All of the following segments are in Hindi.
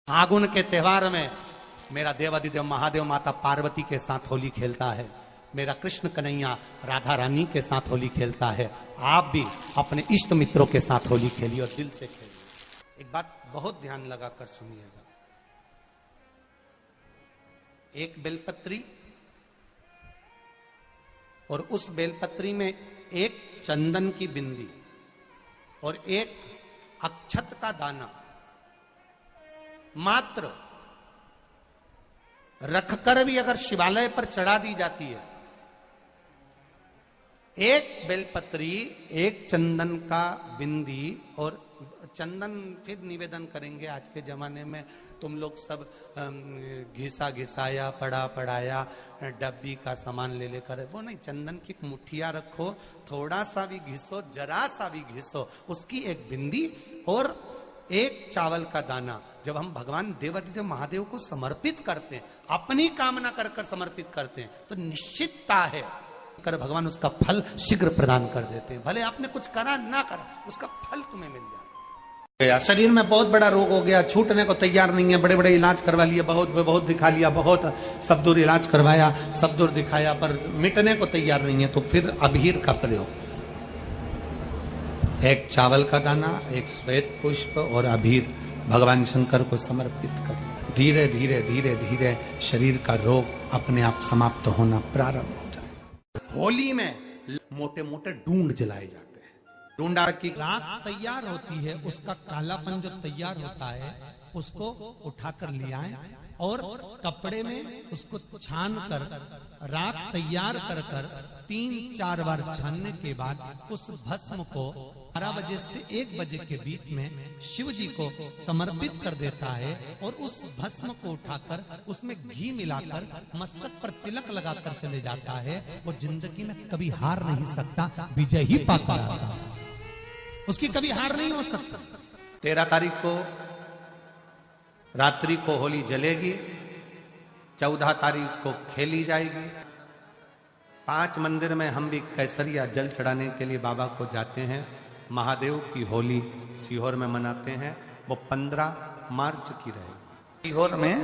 फागुन के त्योहार में मेरा देवादिदेव महादेव माता पार्वती के साथ होली खेलता है, मेरा कृष्ण कन्हैया राधा रानी के साथ होली खेलता है। आप भी अपने इष्ट मित्रों के साथ होली खेलिए और दिल से खेलिए। एक बात बहुत ध्यान लगाकर सुनिएगा, एक बेलपत्री और उस बेलपत्री में एक चंदन की बिंदी और एक अक्षत का दाना मात्र रखकर भी अगर शिवालय पर चढ़ा दी जाती है, एक बेलपत्री, एक चंदन का बिंदी और चंदन फिर निवेदन करेंगे। आज के जमाने में तुम लोग सब घिसा घिसाया पड़ा पड़ाया डब्बी का सामान ले लेकर, वो नहीं, चंदन की मुठिया रखो, थोड़ा सा भी घिसो, जरा सा भी घिसो, उसकी एक बिंदी और एक चावल का दाना। जब हम भगवान देवादिदेव महादेव को समर्पित करते हैं, अपनी कामना कर कर समर्पित करते हैं, तो निश्चितता है कर भगवान उसका फल शीघ्र प्रदान कर देते हैं। भले आपने कुछ करा ना करा, उसका फल तुम्हें मिल जाता है। शरीर में बहुत बड़ा रोग हो गया, छूटने को तैयार नहीं है, बड़े बड़े इलाज करवा लिए, बहुत दिखा लिया, बहुत सब दूर इलाज करवाया, सब दूर दिखाया, पर मिटने को तैयार नहीं है, तो फिर अबीर का प्रयोग, एक चावल का दाना, एक श्वेत पुष्प और अबीर भगवान शंकर को समर्पित कर धीरे धीरे धीरे धीरे शरीर का रोग अपने आप समाप्त होना प्रारंभ हो जाए। होली में मोटे मोटे डूंड जलाए जाते हैं। डूंडा की राख तैयार होती है, उसका कालापन जो तैयार होता है उसको उठाकर ले आए और कपड़े में उसको छान कर राख तैयार कर कर 3-4 बार छानने के बाद उस भस्म को 12 बजे से 1 बजे के बीच में शिव जी को समर्पित कर देता है और उस भस्म को उठाकर उसमें घी मिलाकर मस्तक पर तिलक लगाकर चले जाता है। वो जिंदगी में कभी हार नहीं सकता, विजय ही पाकर आता, उसकी कभी हार नहीं हो सकता। 13 तारीख को रात्रि को होली जलेगी, 14 तारीख को खेली जाएगी। 5 मंदिर में हम भी केसरिया जल चढ़ाने के लिए बाबा को जाते हैं। महादेव की होली सीहोर में मनाते हैं, वो 15 मार्च की रहेगी। सीहोर में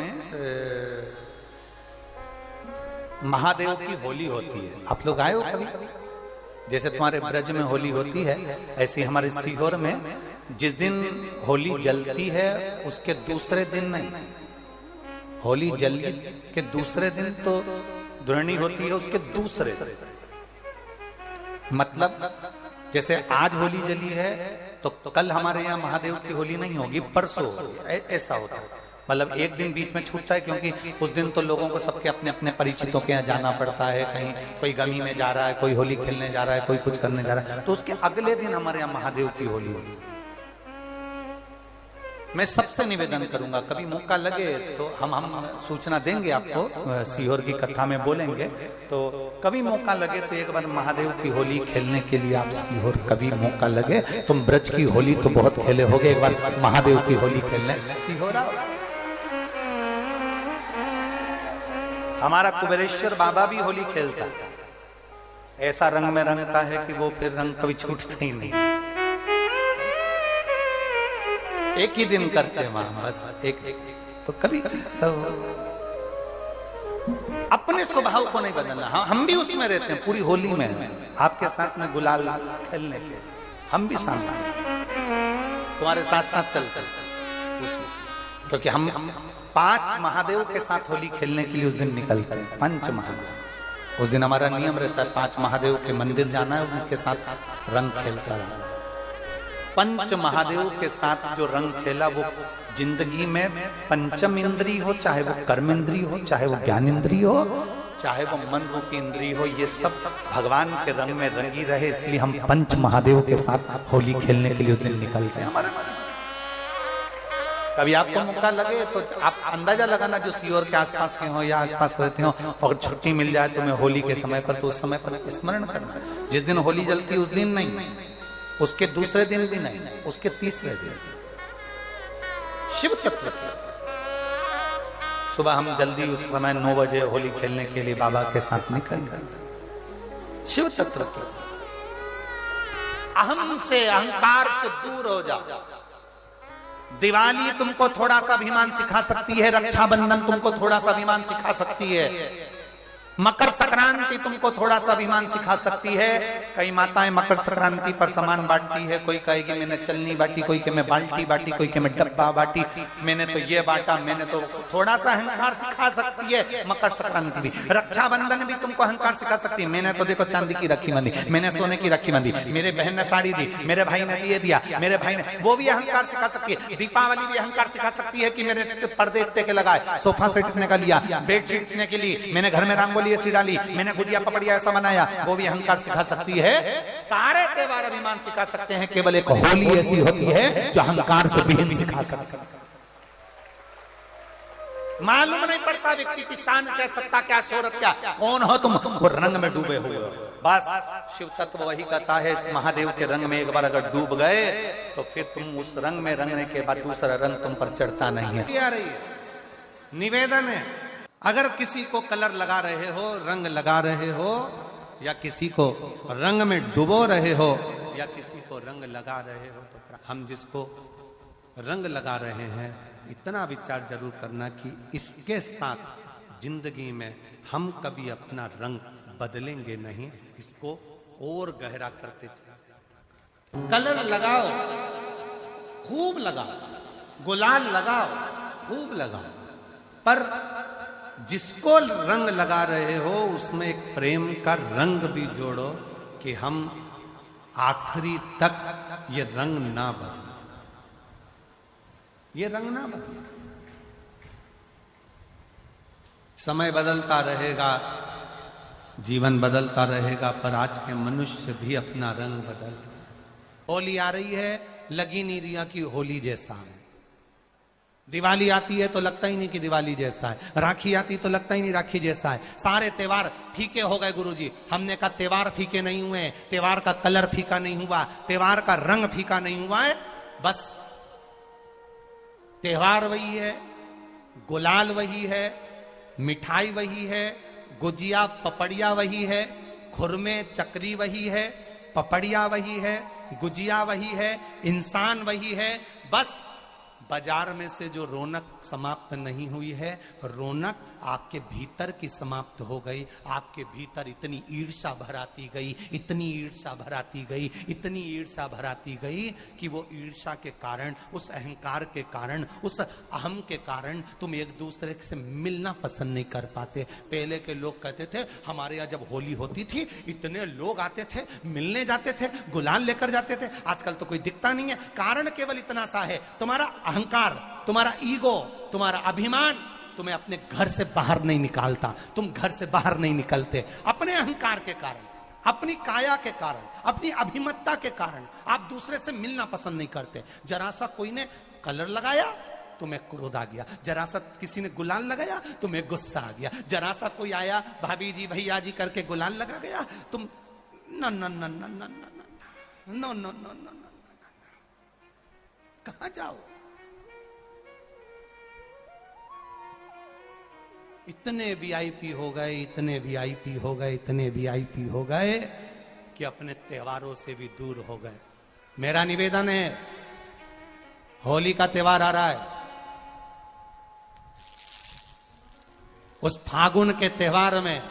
महादेव की होली होती है। आप लोग आए हो कभी? जैसे तुम्हारे ब्रज में होली होती है, ऐसे हमारे सीहोर में जिस दिन होली जलती है उसके दूसरे दिन नहीं, होली जल के दूसरे दिन तो द्रोणी होती है, उसके दूसरे दिन, मतलब जैसे आज होली जली है तो कल हमारे यहाँ महादेव की होली नहीं होगी, परसों होगी, ऐसा होता है। मतलब एक दिन बीच में छूटता है, क्योंकि उस दिन तो लोगों को सबके अपने अपने परिचितों के यहाँ जाना पड़ता है, कहीं कोई गमी में जा रहा है, कोई होली खेलने जा रहा है, कोई कुछ करने जा रहा है, तो उसके अगले दिन हमारे यहाँ महादेव की होली होगी। मैं सबसे निवेदन करूंगा, कभी मौका लगे तो हम सूचना देंगे आपको, सीहोर की कथा में बोलेंगे, तो कभी मौका लगे तो एक बार महादेव की होली खेलने के लिए आप सीहोर, कभी मौका लगे, तुम ब्रज की होली तो बहुत खेले होगे, एक बार महादेव की होली खेलने सीहोर आओ। हमारा कुबेरेश्वर बाबा भी होली खेलता है, ऐसा रंग में रंगता है कि वो फिर रंग कभी छूटता ही नहीं। एक ही दिन करते हैं वहां, बस एक तो कभी तो अपने स्वभाव को नहीं बदलना। हम भी उसमें रहते हैं, पूरी होली में आपके साथ में गुलाल खेलने के, हम भी साथ तुम्हारे साथ साथ चलते, क्योंकि हम 5 महादेव के साथ होली खेलने के लिए उस दिन निकलते हैं। 5 महादेव, उस दिन हमारा नियम रहता है 5 महादेव के मंदिर जाना है, उनके साथ रंग खेल कर आना। 5 महादेव के साथ जो रंग खेला वो जिंदगी में पंचम इंद्री हो, चाहे वो कर्म इंद्री हो, चाहे वो ज्ञान इंद्री हो, चाहे वो मन रूपी इंद्री हो, ये सब भगवान के रंग में रंगी रहे, इसलिए हम 5 महादेव के साथ होली खेलने के लिए उस दिन निकलते हैं। हमारे कभी आपको मौका लगे तो आप अंदाजा लगाना, जो सीहोर के आसपास के हो या आसपास रहते हो, अगर छुट्टी मिल जाए तुम्हें होली के समय पर, तो उस समय पर स्मरण करना, जिस दिन होली जलती उस दिन नहीं, उसके दूसरे दिन भी नहीं, उसके तीसरे दिन। शिव तत्व सुबह हम जल्दी उस समय 9 बजे होली खेलने के लिए बाबा के साथ निकल गए। शिव तत्व अहम से, अहंकार से दूर हो जाओ, दिवाली तुमको थोड़ा सा अभिमान सिखा सकती है, रक्षाबंधन तुमको थोड़ा सा अभिमान सिखा सकती है, मकर संक्रांति तुमको थोड़ा सा अभिमान सिखा सकती है। कई माताएं मकर संक्रांति पर सामान बांटती है, कोई कहेगी मैंने चलनी बांटी, कोई के मैं बाल्टी बांटी, कोई के मैं डब्बा बांटी, मैंने तो ये बांटा, मैंने तो थोड़ा सा अहंकार सिखा सकती है मकर संक्रांति भी। रक्षाबंधन भी तुमको अहंकार सिखा सकती है, मैंने तो देखो चांदी की राखी बांधी, मैंने सोने की राखी बांधी, मेरे बहन ने साड़ी दी, मेरे भाई ने ये दिया, मेरे भाई ने, वो भी अहंकार सिखा सकती है। दीपावली भी अहंकार सिखा सकती है कि मेरे पर्दे इतने के लगाए, सोफा सेट इतने का लिया, बेडशीट इतने के लिए, मैंने घर में रंगोली ऐसी डाली, मैंने गुजिया पपड़िया ऐसा बनाया, वो भी अहंकार सिखा सकती है। सारे त्योहार अभिमान सिखा सकते हैं, केवल एक होली ऐसी होती है जो अहंकार से विहीन सिखा सकती है। मालूम नहीं पड़ता व्यक्ति की शान क्या, सत्ता क्या, शोहरत क्या, कौन हो तुम, वो रंग में डूबे हुए हो। बस शिव तत्व वही कहता है, इस महादेव के रंग में एक बार अगर डूब गए तो फिर तुम उस रंग में रंगने के बाद दूसरा रंग तुम पर चढ़ता नहीं है। निवेदन है, अगर किसी को कलर लगा रहे हो, रंग लगा रहे हो, या किसी को रंग में डुबो रहे हो, या किसी को रंग लगा रहे हो, तो हम जिसको रंग लगा रहे हैं इतना विचार जरूर करना कि इसके साथ जिंदगी में हम कभी अपना रंग बदलेंगे नहीं, इसको और गहरा करते चले। कलर लगाओ, खूब लगाओ, गुलाल लगाओ, खूब लगाओ, पर जिसको रंग लगा रहे हो उसमें एक प्रेम का रंग भी जोड़ो कि हम आखिरी तक ये रंग ना बदले, ये रंग ना बदले। समय बदलता रहेगा, जीवन बदलता रहेगा, पर आज के मनुष्य भी अपना रंग बदल। होली आ रही है, लगी नहीं रिया की होली जैसा है। दिवाली आती है तो लगता ही नहीं कि दिवाली जैसा है, राखी आती तो लगता ही नहीं राखी जैसा है। सारे त्योहार फीके हो गए गुरुजी। हमने कहा त्योहार फीके नहीं हुए, त्योहार का कलर फीका नहीं हुआ, त्योहार का रंग फीका नहीं हुआ है, बस त्योहार वही है, गुलाल वही है, मिठाई वही है, गुजिया पपड़िया वही है, खुरमे चकरी वही है, पपड़िया वही है, गुजिया वही है, इंसान वही है। बस बाजार में से जो रौनक समाप्त नहीं हुई है, रौनक आपके भीतर की समाप्त हो गई। आपके भीतर इतनी ईर्ष्या भराती गई, इतनी ईर्ष्या भराती गई, इतनी ईर्ष्या भराती गई कि वो ईर्ष्या के कारण, उस अहंकार के कारण, उस अहम के कारण तुम एक दूसरे से मिलना पसंद नहीं कर पाते। पहले के लोग कहते थे हमारे यहाँ जब होली होती थी इतने लोग आते थे, मिलने जाते थे, गुलाल लेकर जाते थे। आजकल तो कोई दिखता नहीं है। कारण केवल इतना सा है, तुम्हारा अहंकार, तुम्हारा ईगो, तुम्हारा अभिमान तुम्हें अपने घर से बाहर नहीं निकालता। तुम घर से बाहर नहीं निकलते अपने अहंकार के कारण, अपनी काया के कारण, अपनी अभिमतता के कारण। आप दूसरे से मिलना पसंद नहीं करते। जरा सा कोई ने कलर लगाया तुम्हें क्रोध आ गया, जरा सा किसी ने गुलाल लगाया तुम्हें गुस्सा आ गया, जरा सा कोई आया भाभी जी भैया जी करके गुलाल लगा गया, तुम न न न न न न न न न, कहां जाओ? इतने वीआईपी हो गए, इतने वीआईपी हो गए, इतने वीआईपी हो गए कि अपने त्योहारों से भी दूर हो गए। मेरा निवेदन है, होली का त्योहार आ रहा है, उस फागुन के त्योहार में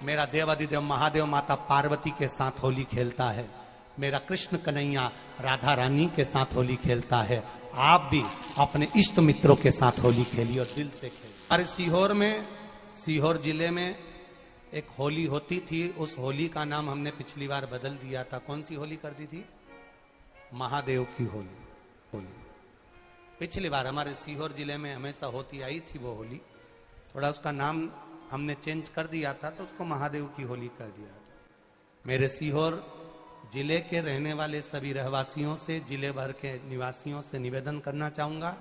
मेरा देवाधिदेव महादेव माता पार्वती के साथ होली खेलता है, मेरा कृष्ण कन्हैया राधा रानी के साथ होली खेलता है। आप भी अपने इष्ट मित्रों के साथ होली खेलिए और दिल से खेलिए। अरे सीहोर में, सीहोर जिले में एक होली होती थी। उस होली का नाम हमने पिछली बार बदल दिया था। कौन सी होली कर दी थी? महादेव की होली। पिछली बार हमारे सीहोर जिले में हमेशा होती आई थी वो होली, थोड़ा उसका नाम हमने चेंज कर दिया था तो उसको महादेव की होली कर दिया था। मेरे सीहोर जिले के रहने वाले सभी रहवासियों से, जिले भर के निवासियों से निवेदन करना चाहूंगा,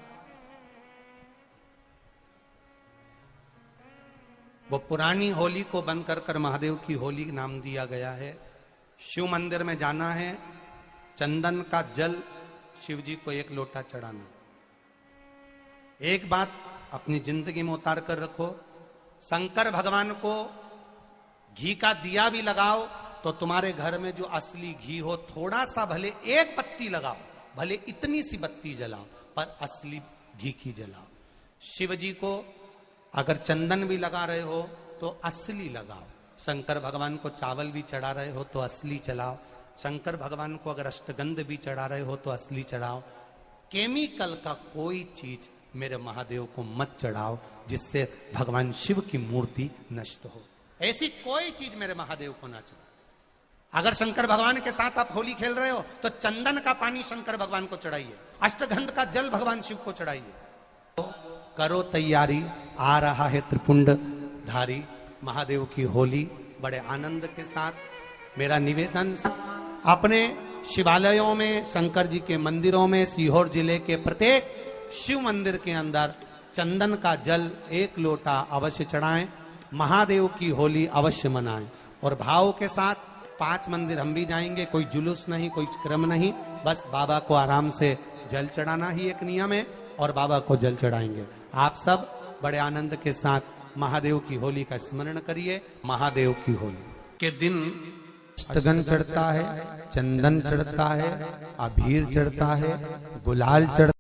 वो पुरानी होली को बंद कर महादेव की होली नाम दिया गया है। शिव मंदिर में जाना है, चंदन का जल शिव जी को 1 लोटा चढ़ाना। एक बात अपनी जिंदगी में उतार कर रखो, शंकर भगवान को घी का दिया भी लगाओ तो तुम्हारे घर में जो असली घी हो, थोड़ा सा भले 1 पत्ती लगाओ, भले इतनी सी बत्ती जलाओ, पर असली घी की जलाओ। शिव जी को अगर चंदन भी लगा रहे हो तो असली लगाओ। शंकर भगवान को चावल भी चढ़ा रहे हो तो असली चढ़ाओ। शंकर भगवान को अगर अष्टगंध भी चढ़ा रहे हो तो असली चढ़ाओ। केमिकल का कोई चीज मेरे महादेव को मत चढ़ाओ जिससे भगवान शिव की मूर्ति नष्ट हो। ऐसी कोई चीज मेरे महादेव को ना चढ़ाओ। अगर शंकर भगवान के साथ आप होली खेल रहे हो तो चंदन का पानी शंकर भगवान को चढ़ाइए, अष्टगंध का जल भगवान शिव को चढ़ाइए। तो करो तैयारी, आ रहा है त्रिपुंड धारी महादेव की होली। बड़े आनंद के साथ मेरा निवेदन, अपने शिवालयों में, शंकर जी के मंदिरों में, सीहोर जिले के प्रत्येक शिव मंदिर के अंदर चंदन का जल 1 लोटा अवश्य चढ़ाएं। महादेव की होली अवश्य मनाएं और भाव के साथ 5 मंदिर हम भी जाएंगे। कोई जुलूस नहीं, कोई क्रम नहीं, बस बाबा को आराम से जल चढ़ाना ही एक नियम है और बाबा को जल चढ़ाएंगे। आप सब बड़े आनंद के साथ महादेव की होली का स्मरण करिए। महादेव की होली के दिन अष्टगंध चढ़ता है, चंदन चढ़ता है, अबीर चढ़ता है, गुलाल चढ़ता है।